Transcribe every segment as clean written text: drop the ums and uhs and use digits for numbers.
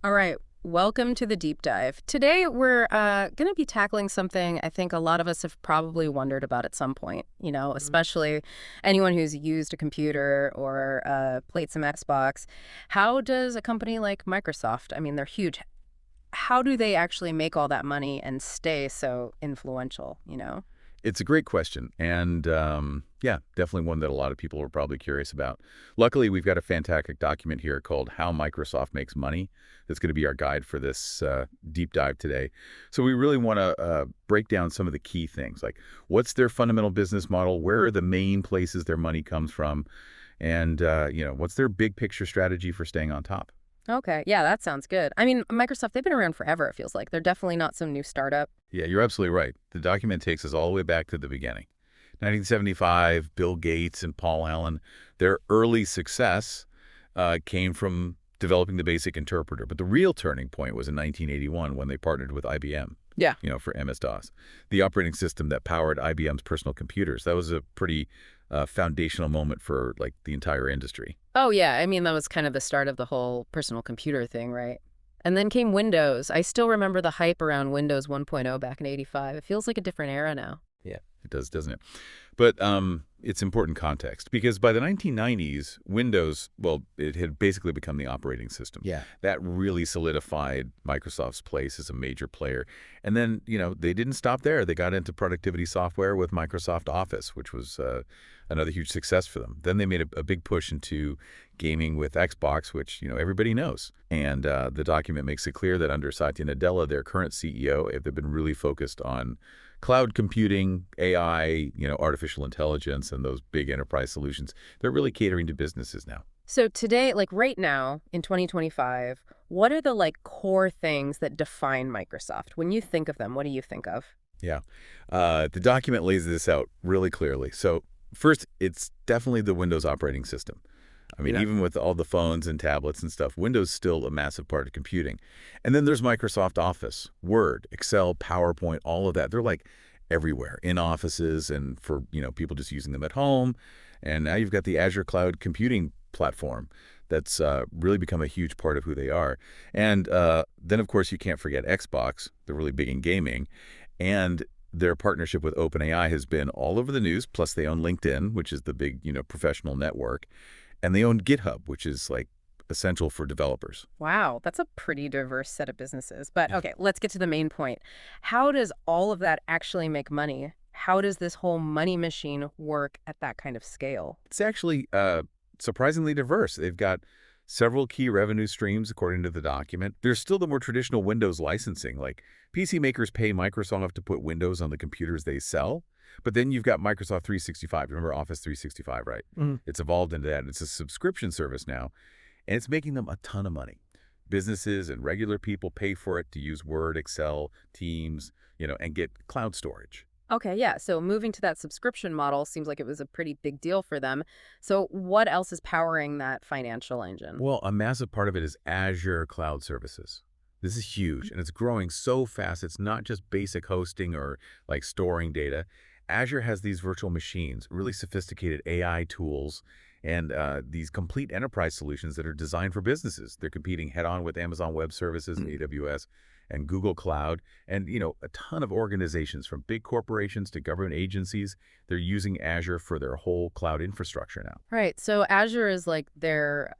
All right, welcome to the deep dive. Today, we're going to be tackling something I think a lot of us have probably wondered about at some point, Mhm. especially anyone who's used a computer or played some Xbox. How does a company like Microsoft, I mean, they're huge, how do they actually make all that money and stay so influential? It's a great question, and yeah, definitely one that a lot of people are probably curious about. Luckily, we've got a fantastic document here called "How Microsoft Makes Money." That's going to be our guide for this deep dive today. So we really want to break down some of the key things, like what's their fundamental business model, where are the main places their money comes from, and what's their big picture strategy for staying on top. Okay, yeah, that sounds good. I mean, Microsoft, they've been around forever, it feels like. They're definitely not some new startup. Yeah, you're absolutely right. The document takes us all the way back to the beginning. 1975, Bill Gates and Paul Allen, their early success came from developing the basic interpreter. But the real turning point was in 1981 when they partnered with IBM, Yeah. for MS-DOS, the operating system that powered IBM's personal computers. That was a pretty foundational moment for like the entire industry. Oh, yeah. I mean, that was kind of the start of the whole personal computer thing, right? And then came Windows. I still remember the hype around Windows 1.0 back in '85. It feels like a different era now. Yeah, it does, doesn't it? But it's important context because by the 1990s, Windows, well, it had basically become the operating system. Yeah. That really solidified Microsoft's place as a major player. And then, they didn't stop there. They got into productivity software with Microsoft Office, which was another huge success for them. Then they made a big push into gaming with Xbox, which, everybody knows. And the document makes it clear that under Satya Nadella, their current CEO, they've been really focused on cloud computing, AI, artificial intelligence, and those big enterprise solutions. They're really catering to businesses now. So today, like right now in 2025, what are the core things that define Microsoft? When you think of them, what do you think of? Yeah. The document lays this out really clearly. So first, it's definitely the Windows operating system. I mean, Yeah. even with all the phones and tablets and stuff, Windows is still a massive part of computing. And then there's Microsoft Office, Word, Excel, PowerPoint, all of that. They're like everywhere in offices and for, people just using them at home. And now you've got the Azure cloud computing platform that's really become a huge part of who they are. And then, of course, you can't forget Xbox. They're really big in gaming. And their partnership with OpenAI has been all over the news. Plus, they own LinkedIn, which is the big, professional network. And they own GitHub, which is like essential for developers. Wow, that's a pretty diverse set of businesses. But Yeah. okay, let's get to the main point. How does all of that actually make money? How does this whole money machine work at that kind of scale? It's actually surprisingly diverse. They've got several key revenue streams, according to the document. There's still the more traditional Windows licensing, like PC makers pay Microsoft to put Windows on the computers they sell. But then you've got Microsoft 365. Remember Office 365, right? Mhm. It's evolved into that. It's a subscription service now, and it's making them a ton of money. Businesses and regular people pay for it to use Word, Excel, Teams, and get cloud storage. Okay, yeah. So moving to that subscription model seems like it was a pretty big deal for them. So what else is powering that financial engine? Well, a massive part of it is Azure cloud services. This is huge, and it's growing so fast. It's not just basic hosting or like storing data. Azure has these virtual machines, really sophisticated AI tools, and these complete enterprise solutions that are designed for businesses. They're competing head-on with Amazon Web Services, AWS, and Google Cloud, and a ton of organizations from big corporations to government agencies. They're using Azure for their whole cloud infrastructure now. Right. So Azure is like their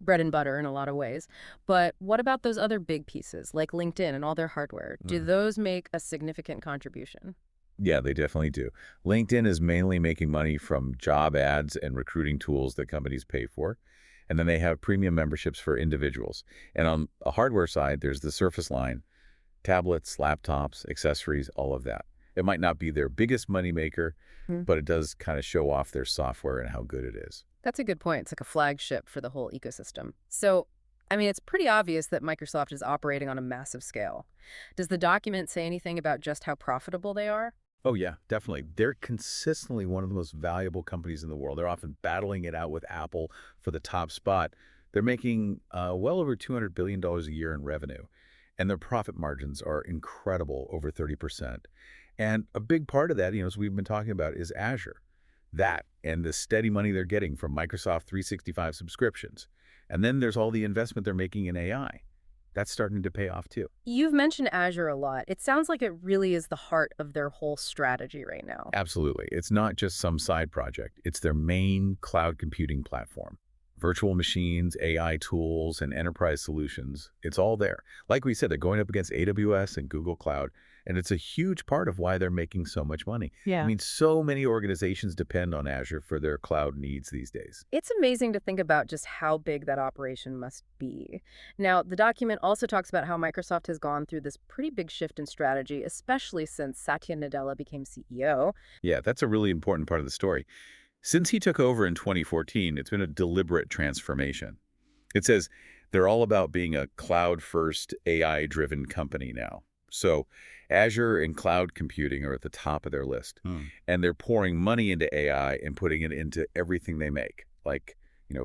bread and butter in a lot of ways. But what about those other big pieces like LinkedIn and all their hardware? Do those make a significant contribution? Yeah, they definitely do. LinkedIn is mainly making money from job ads and recruiting tools that companies pay for. And then they have premium memberships for individuals. And on a hardware side, there's the Surface line, tablets, laptops, accessories, all of that. It might not be their biggest moneymaker, but it does kind of show off their software and how good it is. That's a good point. It's like a flagship for the whole ecosystem. So, I mean, it's pretty obvious that Microsoft is operating on a massive scale. Does the document say anything about just how profitable they are? Oh, yeah, definitely. They're consistently one of the most valuable companies in the world. They're often battling it out with Apple for the top spot. They're making well over $200 billion dollars a year in revenue, and their profit margins are incredible, over 30%. And a big part of that, as we've been talking about, is Azure. That and the steady money they're getting from Microsoft 365 subscriptions. And then there's all the investment they're making in AI. That's starting to pay off too. You've mentioned Azure a lot. It sounds like it really is the heart of their whole strategy right now. Absolutely. It's not just some side project. It's their main cloud computing platform. Virtual machines, AI tools, and enterprise solutions, it's all there. Like we said, they're going up against AWS and Google Cloud, and it's a huge part of why they're making so much money. I Yeah. mean, so many organizations depend on Azure for their cloud needs these days. It's amazing to think about just how big that operation must be. Now, the document also talks about how Microsoft has gone through this pretty big shift in strategy, especially since Satya Nadella became CEO. Yeah, that's a really important part of the story. Since he took over in 2014, it's been a deliberate transformation. It says they're all about being a cloud-first, AI-driven company now. So Azure and cloud computing are at the top of their list. And they're pouring money into AI and putting it into everything they make, like,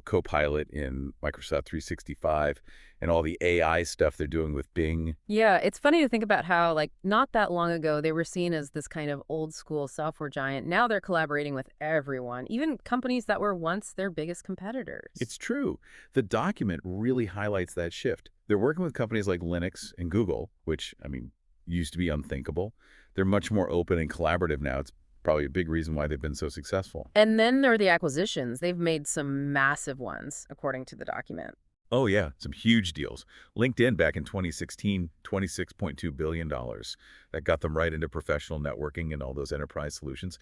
Copilot in Microsoft 365 and all the AI stuff they're doing with Bing. Yeah, it's funny to think about how, like, not that long ago, they were seen as this kind of old school software giant. Now they're collaborating with everyone, even companies that were once their biggest competitors. It's true. The document really highlights that shift. They're working with companies like Linux and Google, which, I mean, used to be unthinkable. They're much more open and collaborative now. It's probably a big reason why they've been so successful. And then there are the acquisitions. They've made some massive ones, according to the document. Oh, yeah, some huge deals. LinkedIn back in 2016, $26.2 billion. That got them right into professional networking and all those enterprise solutions.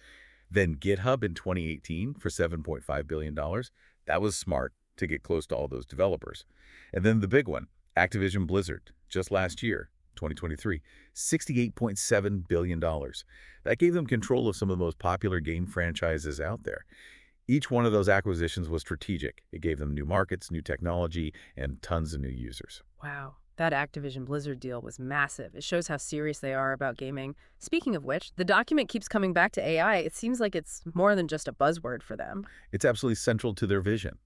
Then GitHub in 2018 for $7.5 billion. That was smart to get close to all those developers. And then the big one, Activision Blizzard, just last year, 2023, $68.7 billion. That gave them control of some of the most popular game franchises out there. Each one of those acquisitions was strategic. It gave them new markets, new technology, and tons of new users. Wow. That Activision Blizzard deal was massive. It shows how serious they are about gaming. Speaking of which, the document keeps coming back to AI. It seems like it's more than just a buzzword for them. It's absolutely central to their vision.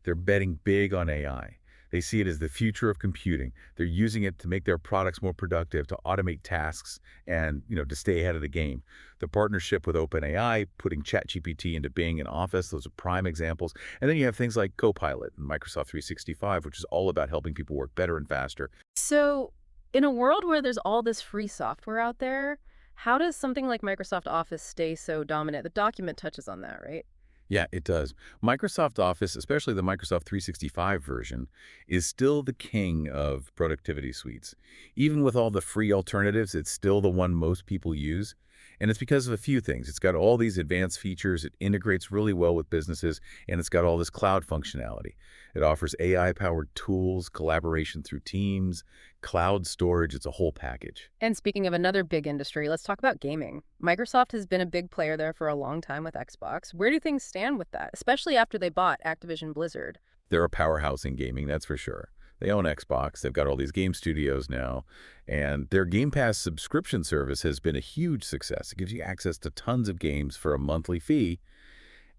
They're betting big on AI. They see it as the future of computing. They're using it to make their products more productive, to automate tasks, and to stay ahead of the game. The partnership with OpenAI, putting ChatGPT into Bing and Office, those are prime examples. And then you have things like Copilot and Microsoft 365, which is all about helping people work better and faster. So, in a world where there's all this free software out there, how does something like Microsoft Office stay so dominant? The document touches on that, right? Yeah, it does. Microsoft Office, especially the Microsoft 365 version, is still the king of productivity suites. Even with all the free alternatives, it's still the one most people use. And it's because of a few things. It's got all these advanced features, it integrates really well with businesses, and it's got all this cloud functionality. It offers AI-powered tools, collaboration through Teams, cloud storage. It's a whole package. And speaking of another big industry, let's talk about gaming. Microsoft has been a big player there for a long time with Xbox. Where do things stand with that, especially after they bought Activision Blizzard? They're a powerhouse in gaming, that's for sure. They own Xbox, they've got all these game studios now, and their Game Pass subscription service has been a huge success. It gives you access to tons of games for a monthly fee,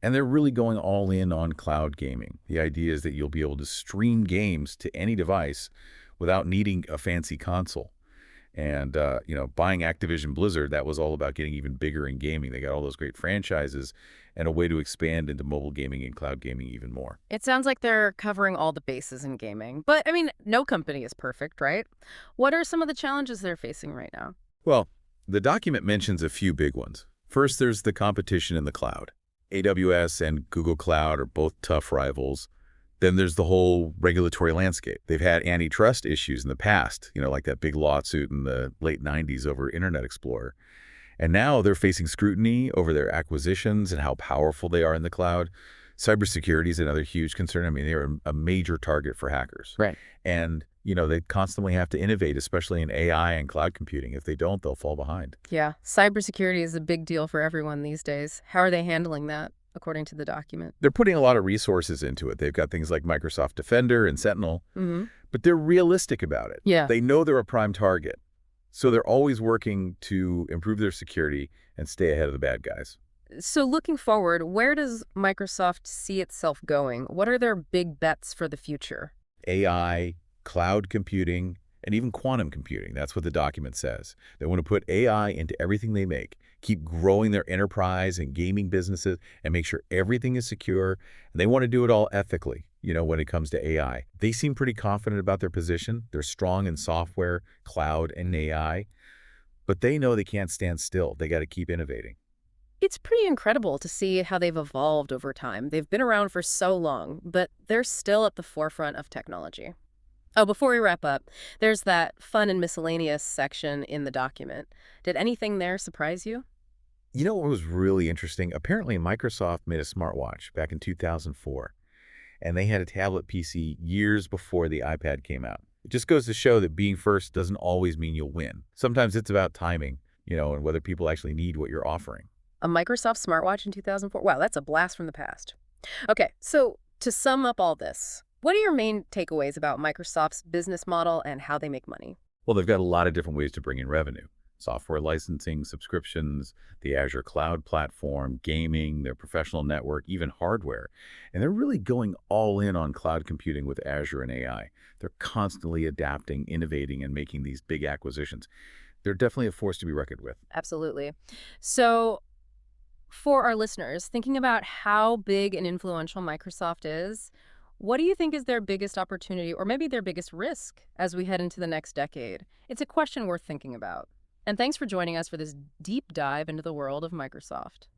and they're really going all in on cloud gaming. The idea is that you'll be able to stream games to any device without needing a fancy console. And, buying Activision Blizzard, that was all about getting even bigger in gaming. They got all those great franchises and a way to expand into mobile gaming and cloud gaming even more. It sounds like they're covering all the bases in gaming. But, I mean, no company is perfect, right? What are some of the challenges they're facing right now? Well, the document mentions a few big ones. First, there's the competition in the cloud. AWS and Google Cloud are both tough rivals. Then there's the whole regulatory landscape. They've had antitrust issues in the past, like that big lawsuit in the late 90s over Internet Explorer. And now they're facing scrutiny over their acquisitions and how powerful they are in the cloud. Cybersecurity is another huge concern. I mean, they're a major target for hackers. Right. And, they constantly have to innovate, especially in AI and cloud computing. If they don't, they'll fall behind. Yeah, cybersecurity is a big deal for everyone these days. How are they handling that, according to the document? They're putting a lot of resources into it. They've got things like Microsoft Defender and Sentinel, Mm-hmm. but they're realistic about it. Yeah. They know they're a prime target. So they're always working to improve their security and stay ahead of the bad guys. So looking forward, where does Microsoft see itself going? What are their big bets for the future? AI, cloud computing, and even quantum computing. That's what the document says. They want to put AI into everything they make, keep growing their enterprise and gaming businesses, and make sure everything is secure. And they want to do it all ethically. when it comes to AI. They seem pretty confident about their position. They're strong in software, cloud, and AI, but they know they can't stand still. They got to keep innovating. It's pretty incredible to see how they've evolved over time. They've been around for so long, but they're still at the forefront of technology. Oh, before we wrap up, there's that fun and miscellaneous section in the document. Did anything there surprise you? You know what was really interesting? Apparently, Microsoft made a smartwatch back in 2004, and they had a tablet PC years before the iPad came out. It just goes to show that being first doesn't always mean you'll win. Sometimes it's about timing, and whether people actually need what you're offering. A Microsoft smartwatch in 2004? Wow, that's a blast from the past. Okay, so to sum up all this, what are your main takeaways about Microsoft's business model and how they make money? Well, they've got a lot of different ways to bring in revenue. Software licensing, subscriptions, the Azure cloud platform, gaming, their professional network, even hardware. And they're really going all in on cloud computing with Azure and AI. They're constantly adapting, innovating, and making these big acquisitions. They're definitely a force to be reckoned with. Absolutely. So, for our listeners, thinking about how big and influential Microsoft is, what do you think is their biggest opportunity or maybe their biggest risk as we head into the next decade? It's a question worth thinking about. And thanks for joining us for this deep dive into the world of Microsoft.